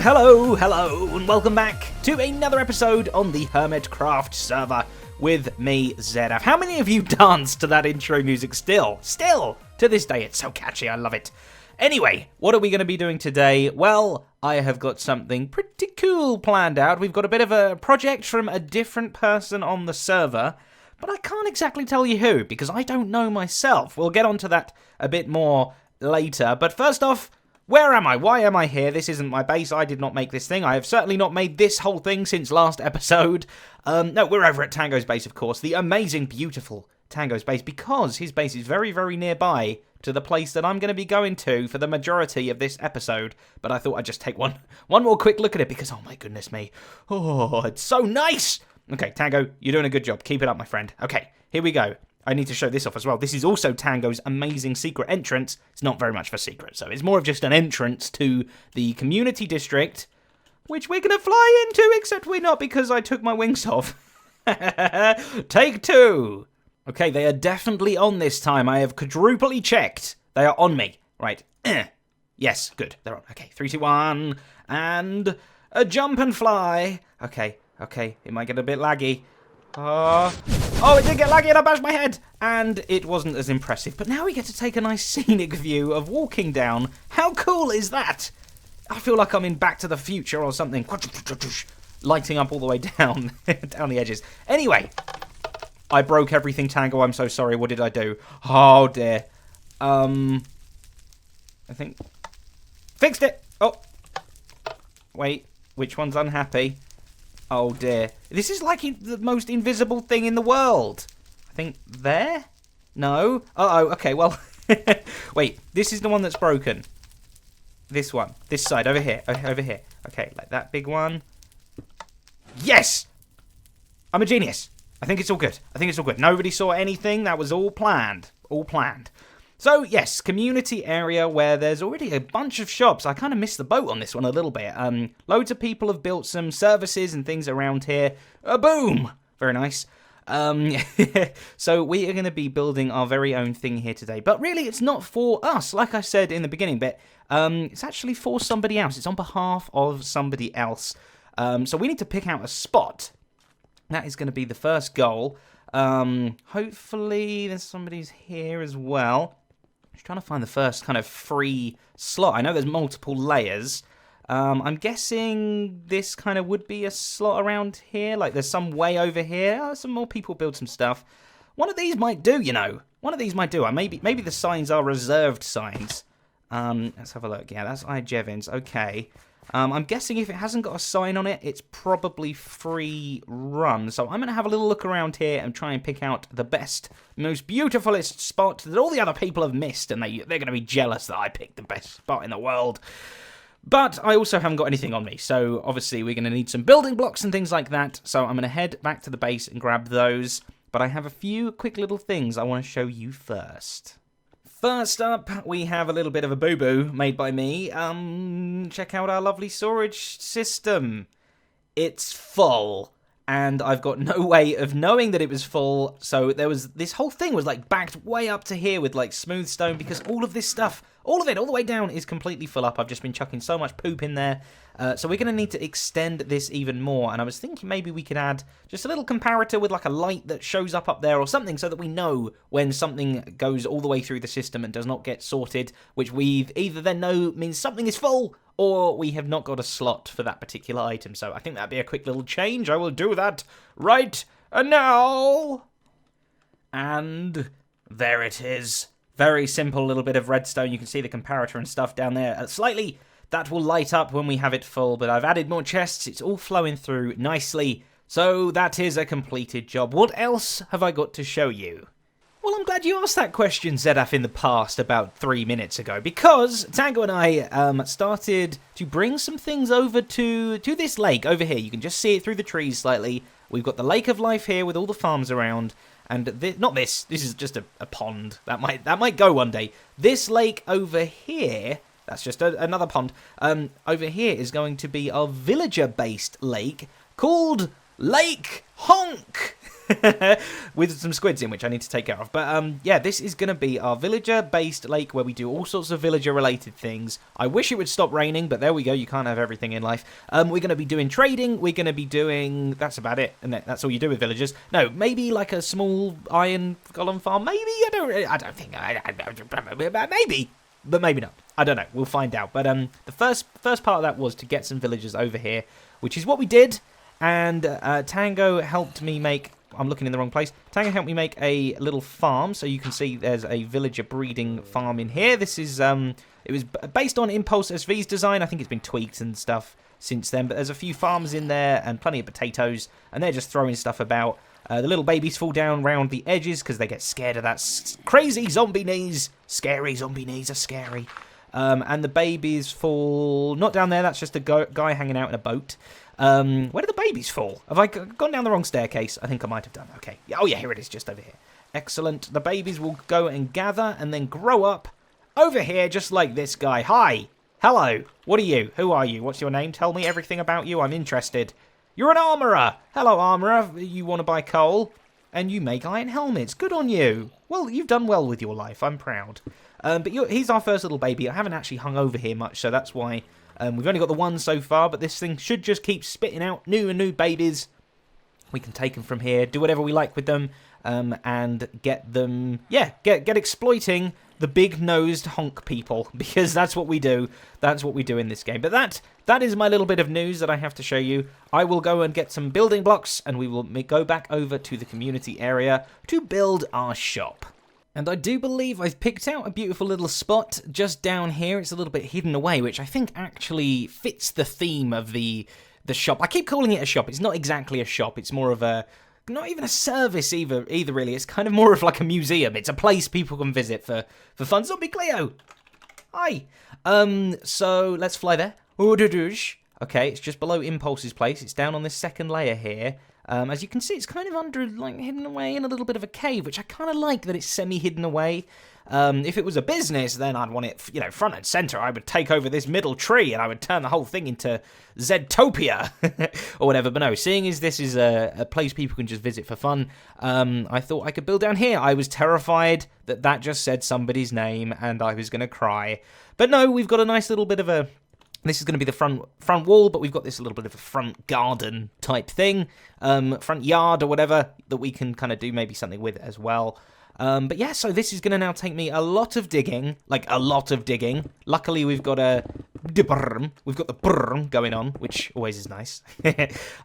Hello, and welcome back to another episode on the Hermitcraft server with me, Zedaph. How many of you danced to that intro music still? To this day, it's so catchy, I love it. Anyway, what are we going to be doing today? Well, I have got something pretty cool planned out. We've got a bit of a project from a different person on the server, but I can't exactly tell you who, because I don't know myself. We'll get onto that a bit more later, but first off, where am I? Why am I here? This isn't my base. I did not make this thing. I have certainly not made this whole thing since last episode. No, we're over at Tango's base, of course. The amazing, beautiful Tango's base, because his base is very, very nearby to the place that I'm going to be going to for the majority of this episode. But I thought I'd just take one more quick look at it, because, oh my goodness me. Oh, it's so nice. Okay, Tango, you're doing a good job. Keep it up, my friend. Okay, here we go. I need to show this off as well. This is also Tango's amazing secret entrance. It's not very much of a secret, so it's more of just an entrance to the community district, which we're going to fly into, except we're not because I took my wings off. Take two. Okay, they are definitely on this time. I have quadruply checked. They are on me. Right. Yes, good. They're on. Okay, 3, 2, 1. And a jump and fly. Okay. It might get a bit laggy. Oh, it did get laggy and I bashed my head. And it wasn't as impressive. But now we get to take a nice scenic view of walking down. How cool is that? I feel like I'm in Back to the Future or something. Lighting up all the way down, down the edges. Anyway, I broke everything, Tango. I'm so sorry. What did I do? Oh, dear. I think... Fixed it! Oh. Wait, which one's unhappy? Oh, dear. This is like the most invisible thing in the world. I think there? No? Uh-oh, okay, well... Wait, this is the one that's broken. This one. This side, over here. Over here. Okay, like that big one. Yes! I'm a genius. I think it's all good. Nobody saw anything. That was all planned. So, yes, community area where there's already a bunch of shops. I kind of missed the boat on this one a little bit. Loads of people have built some services and things around here. Boom! Very nice. So we are going to be building our very own thing here today. But really, it's not for us, like I said in the beginning bit. It's actually for somebody else. It's on behalf of somebody else. So we need to pick out a spot. That is going to be the first goal. Hopefully there's somebody's here as well. Just trying to find the first kind of free slot. I know there's multiple layers. I'm guessing this kind of would be a slot around here. Like there's some way over here. Oh, some more people build some stuff. One of these might do, you know. Maybe the signs are reserved signs. Let's have a look. Yeah, that's I. Jevons. Okay. I'm guessing if it hasn't got a sign on it, it's probably free run. So I'm going to have a little look around here and try and pick out the best, most beautifulest spot that all the other people have missed. And they're going to be jealous that I picked the best spot in the world. But I also haven't got anything on me. So obviously we're going to need some building blocks and things like that. So I'm going to head back to the base and grab those. But I have a few quick little things I want to show you first. First up, we have a little bit of a boo-boo made by me. Check out our lovely storage system. It's full, and I've got no way of knowing that it was full, so this whole thing was like backed way up to here with like smooth stone, because all of this stuff, all of it, all the way down is completely full up. I've just been chucking so much poop in there. So we're going to need to extend this even more, and I was thinking maybe we could add just a little comparator with like a light that shows up there or something, so that we know when something goes all the way through the system and does not get sorted, which we either then know means something is full, or we have not got a slot for that particular item. So I think that'd be a quick little change. I will do that right now. And there it is. Very simple little bit of redstone. You can see the comparator and stuff down there. Slightly... That will light up when we have it full, but I've added more chests. It's all flowing through nicely. So that is a completed job. What else have I got to show you? Well, I'm glad you asked that question, Zedaph, in the past, about 3 minutes ago, because Tango and I started to bring some things over to this lake over here. You can just see it through the trees slightly. We've got the Lake of Life here with all the farms around. And this is just a pond. That might go one day. This lake over here... That's just another pond. Over here is going to be our villager-based lake called Lake Honk. with some squids in, which I need to take care of. But yeah, this is going to be our villager-based lake where we do all sorts of villager-related things. I wish it would stop raining, but there we go. You can't have everything in life. We're going to be doing trading. We're going to be doing... That's about it. And that's all you do with villagers. No, maybe like a small iron golem farm. Maybe? I don't think... Maybe. But maybe not. I don't know. We'll find out. But the first part of that was to get some villagers over here, which is what we did. And Tango helped me make... I'm looking in the wrong place. Tango helped me make a little farm. So you can see there's a villager breeding farm in here. This is... it was based on Impulse SV's design. I think it's been tweaked and stuff since then. But there's a few farms in there and plenty of potatoes. And they're just throwing stuff about. The little babies fall down round the edges because they get scared of that crazy zombie knees. Scary zombie knees are scary. And the babies fall... Not down there. That's just a guy hanging out in a boat. Where do the babies fall? Have I gone down the wrong staircase? I think I might have done. Okay. Oh, yeah, here it is, just over here. Excellent. The babies will go and gather and then grow up over here, just like this guy. Hi. Hello. What are you? Who are you? What's your name? Tell me everything about you. I'm interested. You're an armourer. Hello, armourer. You want to buy coal? And you make iron helmets. Good on you. Well, you've done well with your life. I'm proud. But he's our first little baby. I haven't actually hung over here much, so that's why... we've only got the one so far, but this thing should just keep spitting out new babies. We can take them from here, do whatever we like with them, and get them, yeah, get exploiting the big-nosed honk people, because that's what we do. That's what we do in this game. But that is my little bit of news that I have to show you. I will go and get some building blocks, and we will go back over to the community area to build our shop. And I do believe I've picked out a beautiful little spot just down here. It's a little bit hidden away, which I think actually fits the theme of the shop. I keep calling it a shop. It's not exactly a shop. It's more of a... Not even a service either really. It's kind of more of like a museum. It's a place people can visit for fun. Zombie Cleo! Hi! So, let's fly there. Okay, it's just below Impulse's place. It's down on this second layer here. As you can see, it's kind of under, like, hidden away in a little bit of a cave, which I kind of like that it's semi-hidden away. If it was a business, then I'd want it, you know, front and center. I would take over this middle tree, and I would turn the whole thing into Zedtopia, or whatever. But no, seeing as this is a place people can just visit for fun, I thought I could build down here. I was terrified that just said somebody's name, and I was going to cry. But no, we've got a nice little bit of a... This is going to be the front wall, but we've got this little bit of a front garden type thing, front yard or whatever, that we can kind of do maybe something with as well. But yeah, so this is going to now take me a lot of digging, like a lot of digging. Luckily, we've got the brrrm going on, which always is nice.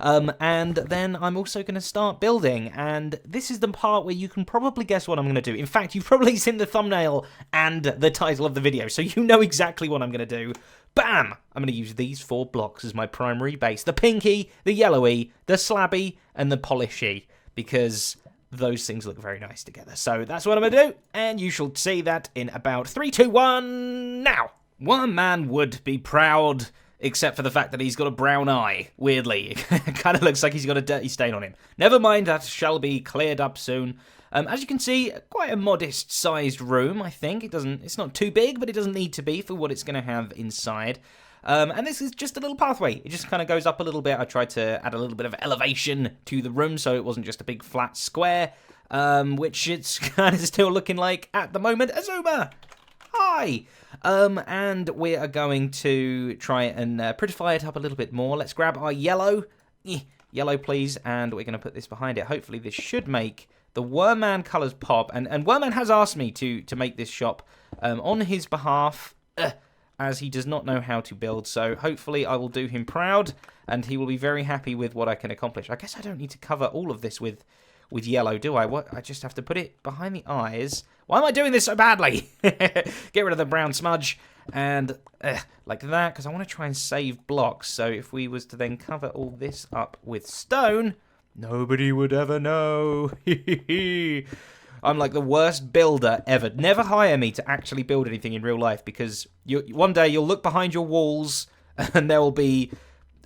And then I'm also going to start building, and this is the part where you can probably guess what I'm going to do. In fact, you've probably seen the thumbnail and the title of the video, so you know exactly what I'm going to do. Bam! I'm going to use these 4 blocks as my primary base. The pinky, the yellowy, the slabby, and the polishy, because those things look very nice together. So that's what I'm going to do, and you shall see that in about 3, 2, 1, now! One man would be proud, except for the fact that he's got a brown eye, weirdly. It kind of looks like he's got a dirty stain on him. Never mind, that shall be cleared up soon. As you can see, quite a modest-sized room, I think. It's not too big, but it doesn't need to be for what it's going to have inside. And this is just a little pathway. It just kind of goes up a little bit. I tried to add a little bit of elevation to the room, so it wasn't just a big flat square, which it's kind of still looking like at the moment. Azuma! Hi! And we are going to try and prettify it up a little bit more. Let's grab our yellow. Yellow, please. And we're going to put this behind it. Hopefully this should make the Wormman colours pop. And Wormman has asked me to make this shop on his behalf, as he does not know how to build. So hopefully I will do him proud, and he will be very happy with what I can accomplish. I guess I don't need to cover all of this with yellow, do I? I just have to put it behind the eyes. Why am I doing this so badly? Get rid of the brown smudge, and like that, because I want to try and save blocks. So if we was to then cover all this up with stone, nobody would ever know. I'm like the worst builder ever. Never hire me to actually build anything in real life, because one day you'll look behind your walls and there will be,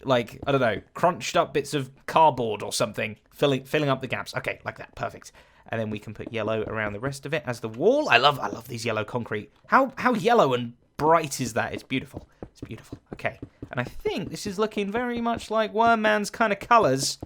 like, I don't know, crunched up bits of cardboard or something filling up the gaps. Okay, like that, perfect. And then we can put yellow around the rest of it as the wall. I love these yellow concrete. How yellow and bright is that? It's beautiful. It's beautiful. Okay, and I think this is looking very much like Wormman's kind of colours.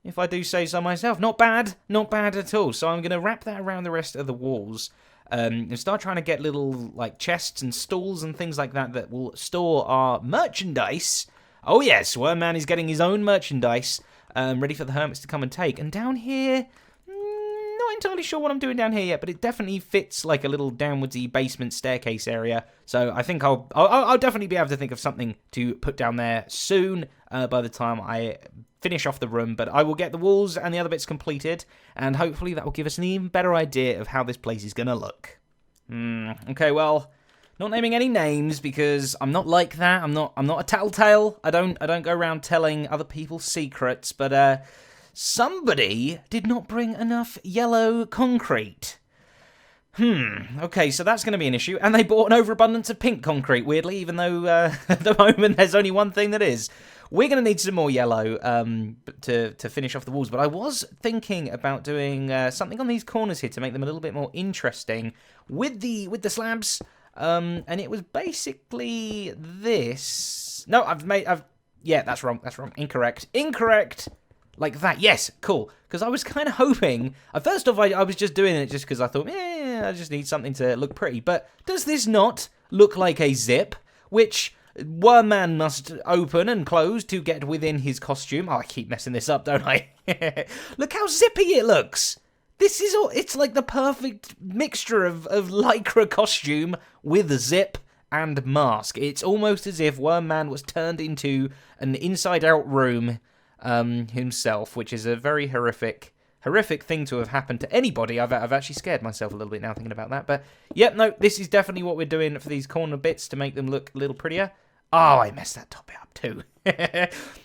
if I do say so myself. Not bad. Not bad at all. So I'm going to wrap that around the rest of the walls. And start trying to get little, like, chests and stalls and things like that that will store our merchandise. Oh, yes, Wormman is getting his own merchandise, ready for the Hermits to come and take. And down here, not entirely sure what I'm doing down here yet, but it definitely fits like a little downwardsy basement staircase area. So I think I'll definitely be able to think of something to put down there soon, by the time I finish off the room. But I will get the walls and the other bits completed, and hopefully that will give us an even better idea of how this place is going to look. Okay, well, not naming any names because I'm not like that. I'm not a tattletale. I don't go around telling other people's secrets, but somebody did not bring enough yellow concrete. Okay, so that's going to be an issue. And they bought an overabundance of pink concrete, weirdly, even though at the moment there's only one thing that is. We're going to need some more yellow to finish off the walls. But I was thinking about doing something on these corners here to make them a little bit more interesting with the slabs. And it was basically this. No, yeah, that's wrong. Incorrect. Like that, yes, cool. Because I was kind of hoping, first off, I was just doing it just because I thought, I just need something to look pretty. But does this not look like a zip, which Wormman must open and close to get within his costume? Oh, I keep messing this up, don't I? Look how zippy it looks. This is all, it's like the perfect mixture of lycra costume with a zip and mask. It's almost as if Wormman was turned into an inside-out room himself, which is a very horrific thing to have happened to anybody. I've actually scared myself a little bit now thinking about that. But, yep, no, this is definitely what we're doing for these corner bits to make them look a little prettier. Oh, I messed that top up too.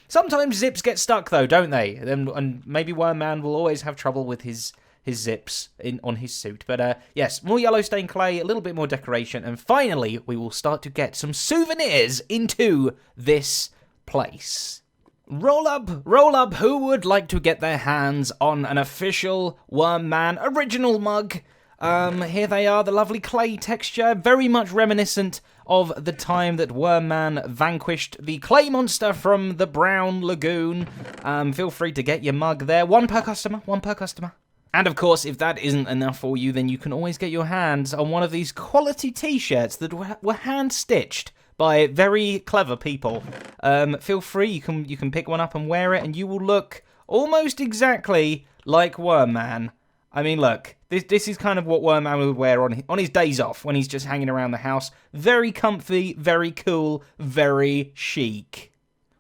Sometimes zips get stuck, though, don't they? And maybe Wormman will always have trouble with his zips on his suit. But, yes, more yellow stained clay, a little bit more decoration, and finally, we will start to get some souvenirs into this place. Roll up, who would like to get their hands on an official Wormman original mug? Here they are, the lovely clay texture, very much reminiscent of the time that Wormman vanquished the clay monster from the Brown Lagoon. Feel free to get your mug there, one per customer. And of course, if that isn't enough for you, then you can always get your hands on one of these quality t-shirts that were hand-stitched by very clever people. Feel free, you can pick one up and wear it, and you will look almost exactly like Wormman. I mean, look, this is kind of what Wormman would wear on his days off, when he's just hanging around the house. Very comfy, very cool, very chic.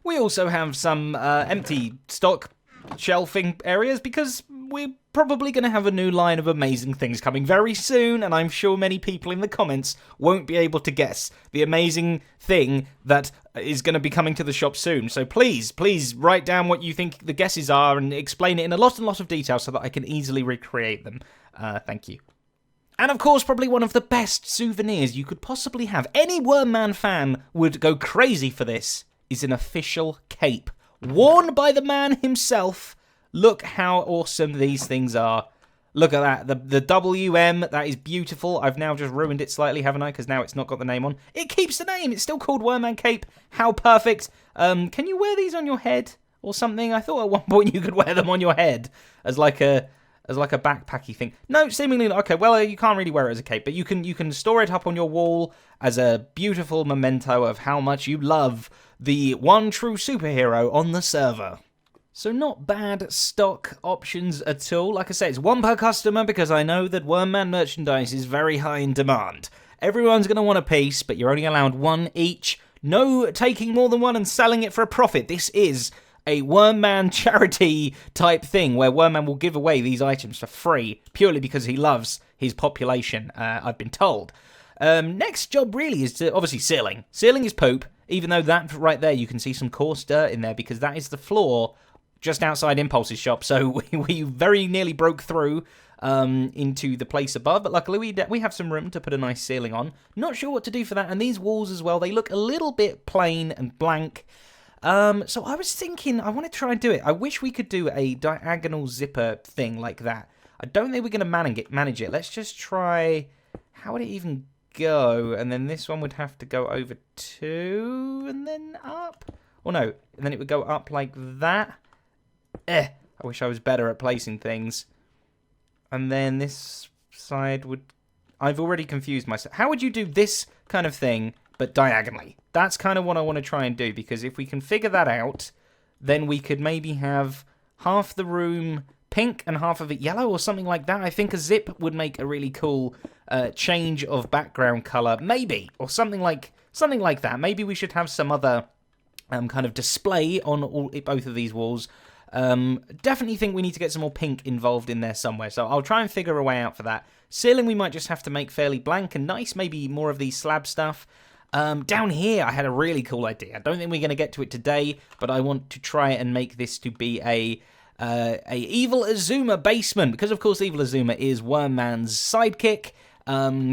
We also have some empty stock shelving areas, because we're probably going to have a new line of amazing things coming very soon, and I'm sure many people in the comments won't be able to guess the amazing thing that is going to be coming to the shop soon. So please write down what you think the guesses are and explain it in a lot of detail so that I can easily recreate them. Thank you. And of course, probably one of the best souvenirs you could possibly have, any Wormman fan would go crazy for this, is an official cape. Worn by the man himself. Look how awesome these things are. Look at that. The WM, that is beautiful. I've now just ruined it slightly, haven't I? Because now it's not got the name on. It keeps the name. It's still called Wormman Cape. How perfect. Can you wear these on your head or something? I thought at one point you could wear them on your head as like a backpacky thing. No, seemingly not. Okay, well, you can't really wear it as a cape, but you can store it up on your wall as a beautiful memento of how much you love the one true superhero on the server. So not bad stock options at all. Like I say, it's one per customer because I know that Wormman merchandise is very high in demand. Everyone's going to want a piece, but you're only allowed one each. No taking more than one and selling it for a profit. This is a Wormman charity type thing where Wormman will give away these items for free purely because he loves his population, I've been told. Next job really is to, obviously, sealing. Sealing is poop, even though that right there you can see some coarse dirt in there because that is the floor just outside Impulse's shop, so we very nearly broke through into the place above, but luckily we have some room to put a nice ceiling on. Not sure what to do for that, and these walls as well, they look a little bit plain and blank. So I was thinking, I want to try and do it. I wish we could do a diagonal zipper thing like that. I don't think we're going to manage it. Let's just try, how would it even go? And then this one would have to go over 2 and then up. Or no, and then it would go up like that. I wish I was better at placing things. And then this side would... I've already confused myself. How would you do this kind of thing, but diagonally? That's kind of what I want to try and do, because if we can figure that out, then we could maybe have half the room pink and half of it yellow or something like that. I think a zip would make a really cool change of background color, maybe, or something like that. Maybe we should have some other kind of display on both of these walls. Definitely think we need to get some more pink involved in there somewhere, so I'll try and figure a way out for that. Ceiling we might just have to make fairly blank and nice, maybe more of these slab stuff. Down here I had a really cool idea. I don't think we're going to get to it today, but I want to try and make this to be a Evil Azuma basement, because of course Evil Azuma is Wormman's sidekick.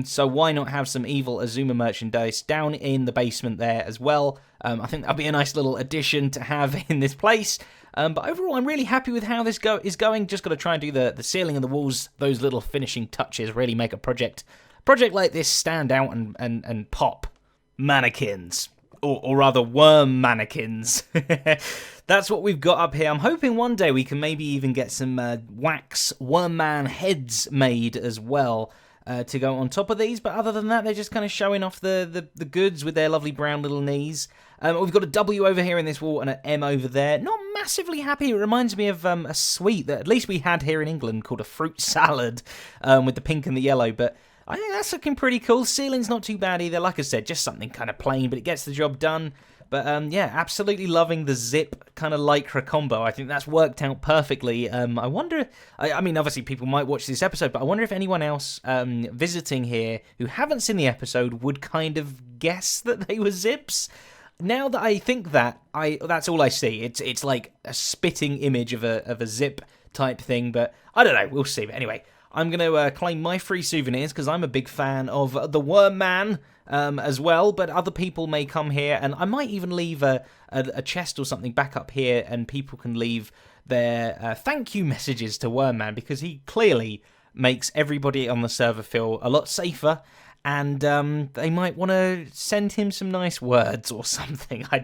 So why not have some Evil Azuma merchandise down in the basement there as well? I think that'll be a nice little addition to have in this place. But overall, I'm really happy with how this is going. Just got to try and do the ceiling and the walls, those little finishing touches, really make a project like this stand out and pop. Mannequins. Or rather, worm mannequins. That's what we've got up here. I'm hoping one day we can maybe even get some wax Wormman heads made as well. To go on top of these, but other than that, they're just kind of showing off the goods with their lovely brown little knees. We've got a W over here in this wall and an M over there. Not massively happy. It reminds me of a sweet that at least we had here in England called a fruit salad with the pink and the yellow, but I think that's looking pretty cool. Ceiling's not too bad either. Like I said, just something kind of plain, but it gets the job done. But yeah, absolutely loving the zip kind of lycra combo. I think that's worked out perfectly. I wonder, I mean, obviously people might watch this episode, but I wonder if anyone else visiting here who haven't seen the episode would kind of guess that they were zips. Now that I think that, that's all I see. It's like a spitting image of a zip type thing, but I don't know. We'll see. But anyway, I'm going to claim my free souvenirs because I'm a big fan of the Wormman. As well, but other people may come here, and I might even leave a chest or something back up here, and people can leave their thank you messages to Wormman, because he clearly makes everybody on the server feel a lot safer, and they might want to send him some nice words or something. I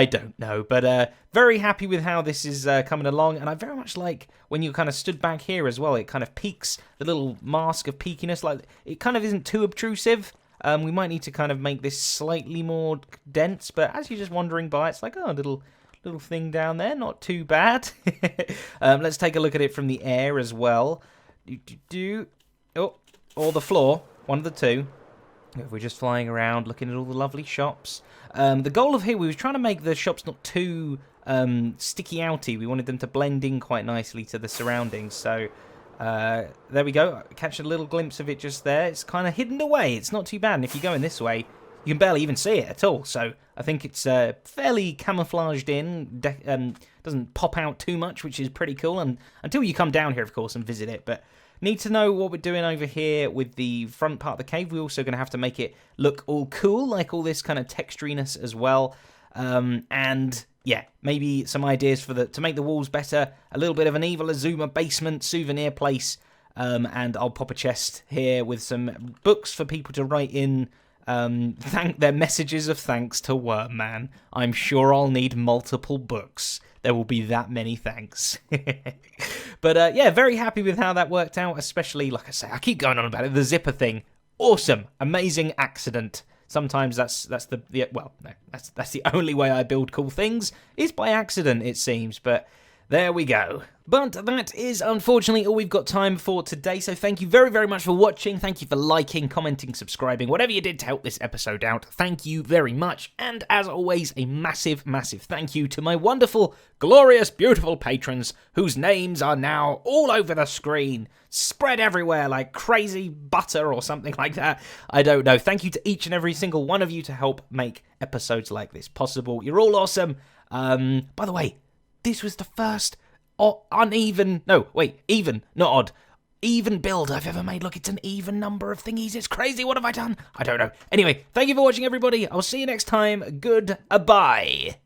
don't know, but very happy with how this is coming along, and I very much like when you kind of stood back here as well. It kind of peaks the little mask of peakiness, like it kind of isn't too obtrusive. We might need to kind of make this slightly more dense, but as you're just wandering by, it's like, oh, little thing down there, not too bad. Let's take a look at it from the air as well. Oh, or the floor, one of the two. If we're just flying around, looking at all the lovely shops. The goal of here, we were trying to make the shops not too sticky-outy. We wanted them to blend in quite nicely to the surroundings, so... there we go. Catch a little glimpse of it just there. It's kind of hidden away. It's not too bad. And if you're going this way, you can barely even see it at all. So I think it's fairly camouflaged in. Doesn't pop out too much, which is pretty cool. And until you come down here, of course, and visit it. But need to know what we're doing over here with the front part of the cave. We're also going to have to make it look all cool, like all this kind of texturiness as well. And... yeah, maybe some ideas for to make the walls better. A little bit of an Evil Azuma basement souvenir place. And I'll pop a chest here with some books for people to write in their messages of thanks to Wormman. I'm sure I'll need multiple books. There will be that many thanks. But yeah, very happy with how that worked out. Especially, like I say, I keep going on about it. The zipper thing. Awesome. Amazing accident. Sometimes that's the only way I build cool things, is by accident, it seems, but there we go. But that is unfortunately all we've got time for today, so thank you very, very much for watching. Thank you for liking, commenting, subscribing, whatever you did to help this episode out. Thank you very much, and as always, a massive, massive thank you to my wonderful, glorious, beautiful patrons, whose names are now all over the screen, spread everywhere like crazy butter or something like that. I don't know. Thank you to each and every single one of you to help make episodes like this possible. You're all awesome. By the way, this was the first even, not odd, even build I've ever made. Look, it's an even number of thingies. It's crazy. What have I done? I don't know. Anyway, thank you for watching, everybody. I'll see you next time. Goodbye.